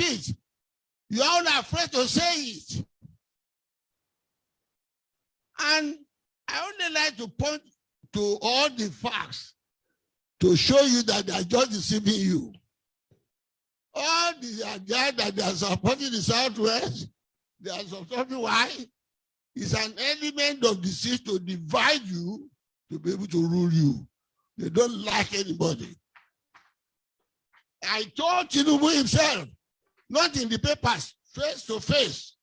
it. You are all afraid to say it. And I only like to point to all the facts to show you that they are just deceiving you. All the guys that they are supporting the Southwest, they are supporting why? It's an element of deceit to divide you, to be able to rule you. They don't like anybody. I told Tinubu himself, not in the papers, face to face.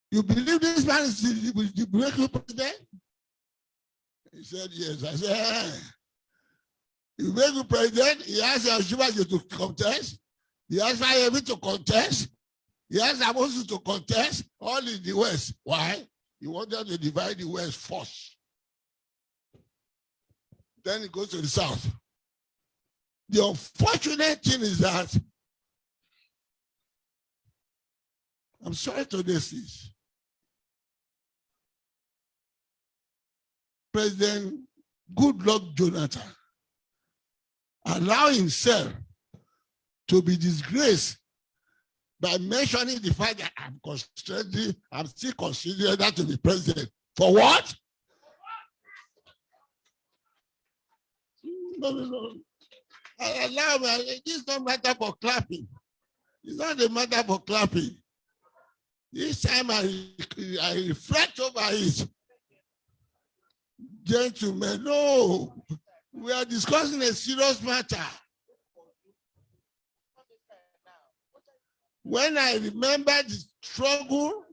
You believe this man is the breakthrough president? He said, yes. I said, the breakthrough president, he asked Adebanjo to contest. He asked Fulani to contest. He asked Adebanjo to contest, all in the West. Why? He wanted to divide the West first. Then he goes to the South. The unfortunate thing is that, I'm sorry to this, President Goodluck Jonathan allowed himself to be disgraced by mentioning the fact that I'm still considering that to be president. For what? No. Allow me. This is not a matter for clapping. It's not a matter for clapping. This time I reflect over it. Gentlemen, no. We are discussing a serious matter. When I remember the struggle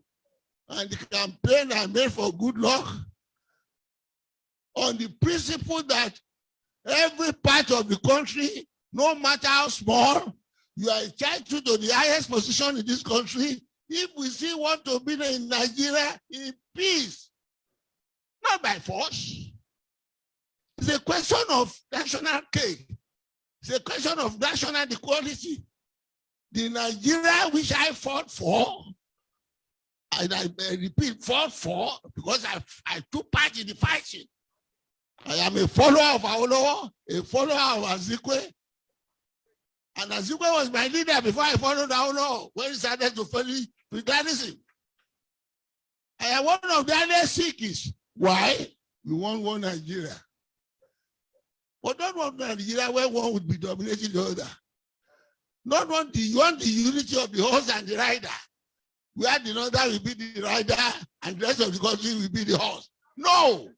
and the campaign I made for Goodluck, on the principle that every part of the country, no matter how small, you are entitled to the highest position in this country if we still want to be in Nigeria in peace, not by force. It's a question of national cake. It's a question of national equality. The Nigeria which I fought for, and I repeat, fought for, because I took part in the fighting. I am a follower of Awolowo, a follower of Azikwe. And Azikwe was my leader before I followed Awolowo, when he started to follow Fulani. I am one of the earliest Sikhs. Why? We want one Nigeria. But not one Nigeria where one would be dominating the other. Not one, you want the unity of the horse and the rider, where the other will be the rider and the rest of the country will be the horse. No!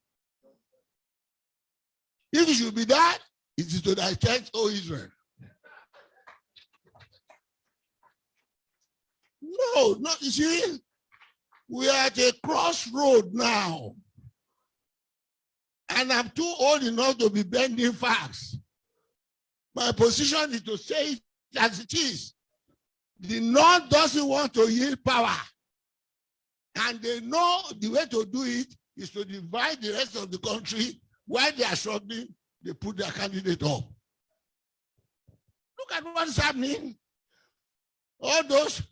If it should be that, it is to thy church, O Israel. No, you see, we are at a crossroad now. And I'm too old enough to be bending facts. My position is to say it as it is. The North doesn't want to yield power. And they know the way to do it is to divide the rest of the country. While they are struggling, they put their candidate up. Look at what's happening. All those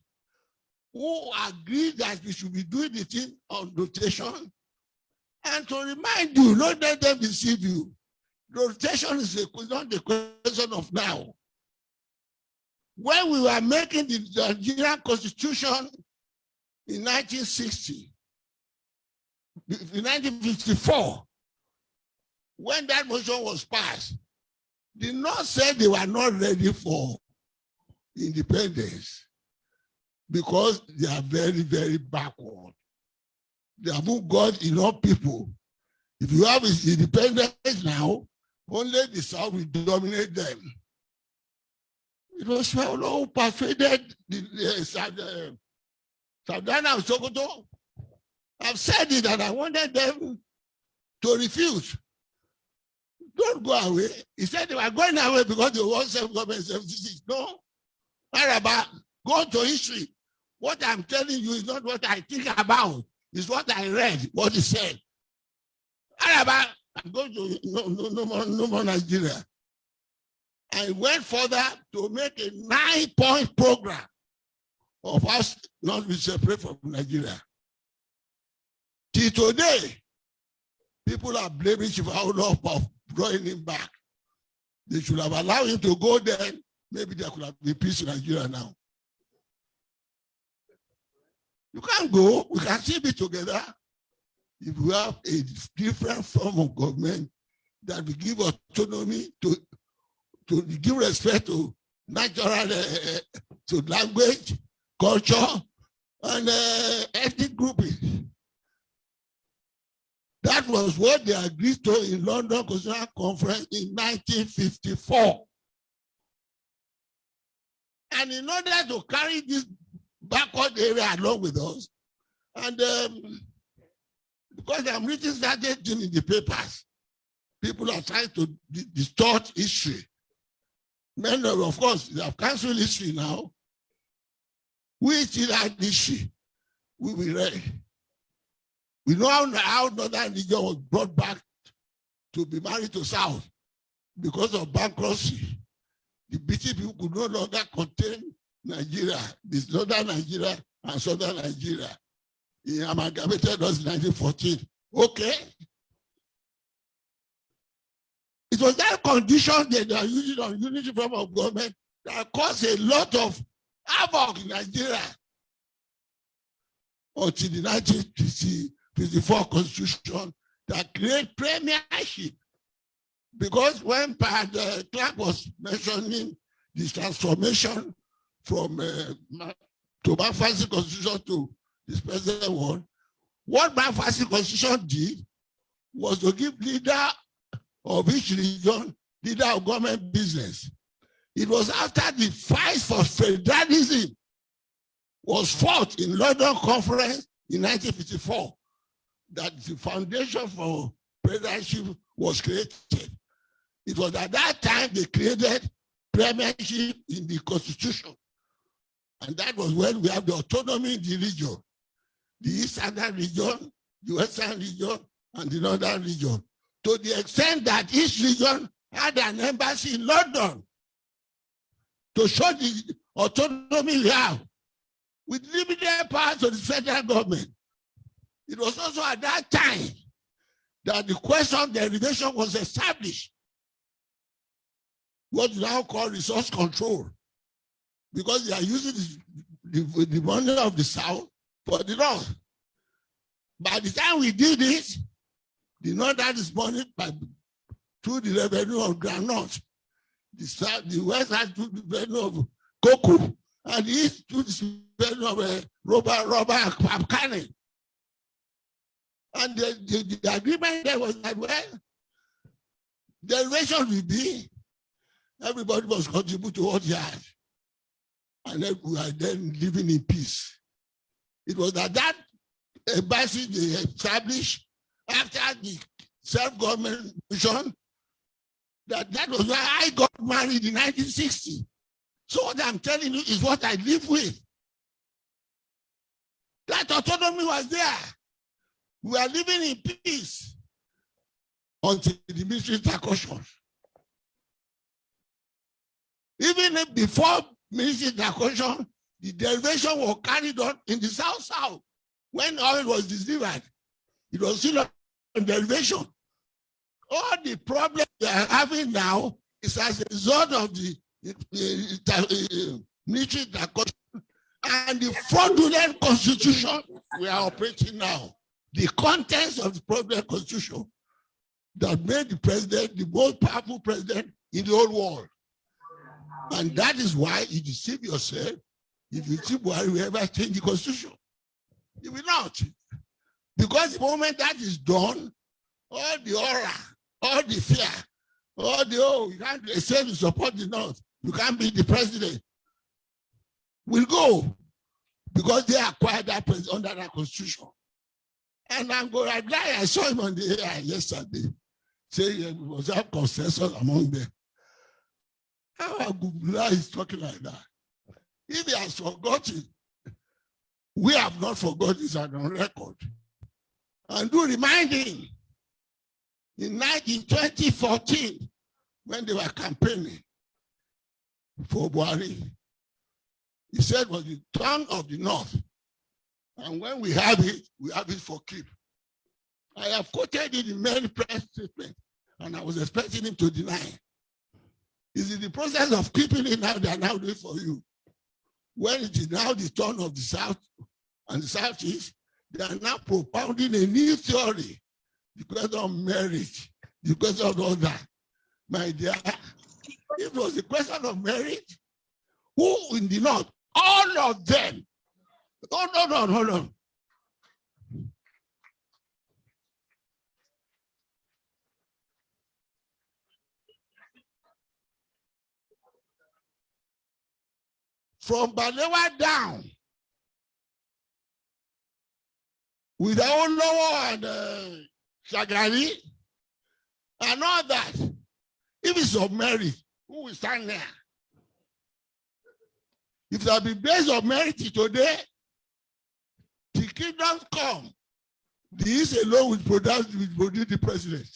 who agree that we should be doing the thing on rotation. And to remind you, don't let them deceive you. Rotation is not the question of now. When we were making the Nigerian Constitution in 1960, in 1954, when that motion was passed, the North said they were not ready for independence because they are very, very backward. They haven't got enough people. If you have independence now, only the South will dominate them. It was who persuaded the Savannah of Sokoto. I've said it and I wanted them to refuse. Don't go away. He said they were going away because they want self-government 76. No. Araba, go to history. What I'm telling you is not what I think about. It's what I read, what he said. Araba, I'm going to no more Nigeria. I went further to make a 9-point program of us not be separate from Nigeria. Till today, people are blaming Chief Awolowo for drawing him back. They should have allowed him to go there. Maybe there could have been peace in Nigeria now. You can't go. We can still be together if we have a different form of government that will give autonomy to give respect to natural, to language, culture, and ethnic grouping. That was what they agreed to in London Constitutional Conference in 1954. And in order to carry this backward area along with us, and because I'm reading certain things in the papers, people are trying to distort history. Men, of course, they have cancelled history now. We still have history. We will read. We know how northern region was brought back to be married to South because of bankruptcy. The British people could no longer contain Nigeria, this northern Nigeria and southern Nigeria. He amalgamated us in 1914. Okay. It was that condition that they are using on unity form of government that caused a lot of havoc in Nigeria until the 1954 Constitution that created premiership. Because when Clark was mentioning this transformation from to McPherson Constitution to this present one, what McPherson Constitution did was to give leader of each region, leader of government business. It was after the fight for federalism was fought in London Conference in 1954 that the foundation for presidency was created. It was at that time they created premiership in the Constitution. And that was when we have the autonomy in the region. The Eastern region, the Western region, and the Northern region. To the extent that each region had an embassy in London to show the autonomy we have with limited power to the federal government. It was also at that time that the question of derivation was established. What we now call resource control, because they are using the money of the South for the North. By the time we did it, the North had this money through the revenue of groundnut. The South, the West had through the revenue of cocoa, and the East through the revenue of rubber and palm kernel. And the agreement there was that, well, derivation will be everybody must contribute to what he had. And then we are then living in peace. It was that embassy they established after the self-government mission, that was why I got married in 1960. So what I'm telling you is what I live with. That autonomy was there. We are living in peace until the military intercussions. Even before military intercussion, the derivation was carried on in the South-South. When oil was delivered, it was still on derivation. All the problems we are having now is as a result of the military intercussion and the fraudulent constitution we are operating now. The contents of the fraudulent constitution that made the president the most powerful president in the whole world. And that is why you deceive yourself if you think Buhari will ever change the constitution. You will not. Because the moment that is done, all the aura, all the fear, all the, oh, you can't say you support the North, you can't be the president, will go. Because they acquired that president under that constitution. And I'm glad I saw him on the air yesterday, saying we must have consensus among them. How Agubula is talking like that? If he has forgotten, we have not forgotten, it's on record. And do remind him, in 2014, when they were campaigning for Buhari, he said it was the tongue of the North. And when we have it for keep. I have quoted it in many press statements, and I was expecting him to deny. Is it the process of keeping it now? They are now doing for you. When it is now the turn of the South and the Southeast, they are now propounding a new theory, the question of marriage, the question of all that. My dear, if it was a question of marriage, who in the North? All of them. Hold on. From Balewa down, with Awolowo and Shagari, and all that, if it's of merit, who will stand there? If there be based on merit today, the kingdom come. The East alone will produce the president.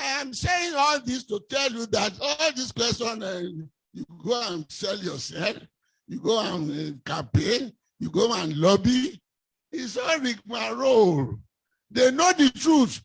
I am saying all this to tell you that all this question, you go and sell yourself, you go and campaign, you go and lobby. It's all rigmarole. They know the truth.